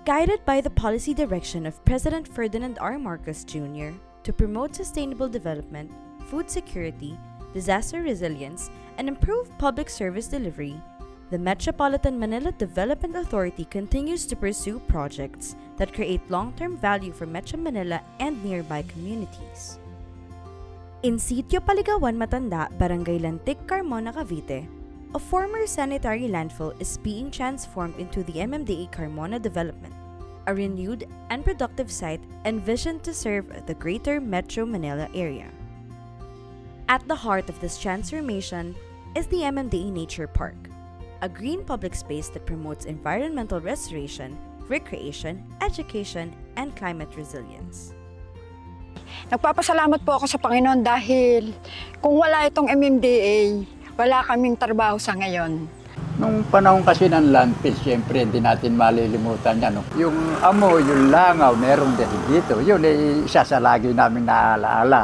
Guided by the policy direction of President Ferdinand R. Marcos Jr. to promote sustainable development, food security, disaster resilience, and improve public service delivery, the Metropolitan Manila Development Authority continues to pursue projects that create long-term value for Metro Manila and nearby communities. In Sitio Paligawan, Matanda, Barangay Lantic, Carmona, Cavite, a former sanitary landfill is being transformed into the MMDA Carmona development, a renewed and productive site envisioned to serve the greater Metro Manila area. At the heart of this transformation is the MMDA Nature Park, a green public space that promotes environmental restoration, recreation, education, and climate resilience. Nagpapasalamat po ako sa Panginoon dahil kung wala itong MMDA, wala kaming trabaho sa ngayon. Nung panahon kasi ng landfill, siyempre hindi natin malilimutan yan. No? Yung amoy, yung langaw, meron din dito. Yun ay isa sa lagi namin naalaala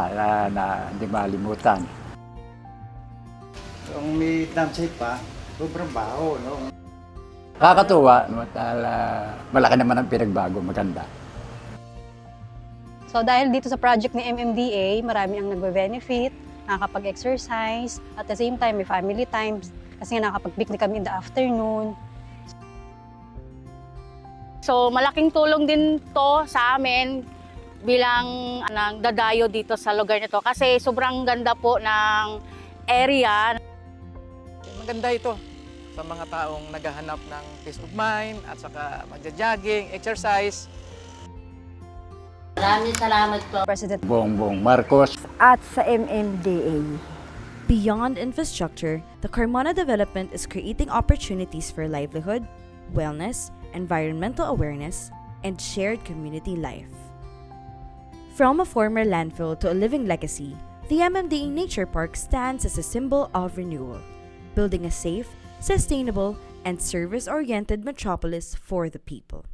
na hindi malimutan. Kung may dumpsite pa, sobrang baho, no? Kakatuwa, malaki naman ang pinagbago, maganda. So dahil dito sa project ni MMDA, marami ang nagbe-benefit, nakakapag-exercise, at the same time may family times kasi nga nakakapag-picnic kami in the afternoon. So malaking tulong din to sa amin bilang nagdadayo dito sa lugar nito kasi sobrang ganda po ng area. Maganda ito sa mga taong naghahanap ng peace of mind at saka magja-jogging, exercise. Maraming salamat po, President Bongbong Marcos. At sa MMDA. Beyond infrastructure, the Carmona development is creating opportunities for livelihood, wellness, environmental awareness, and shared community life. From a former landfill to a living legacy, the MMDA Nature Park stands as a symbol of renewal, building a safe, sustainable, and service-oriented metropolis for the people.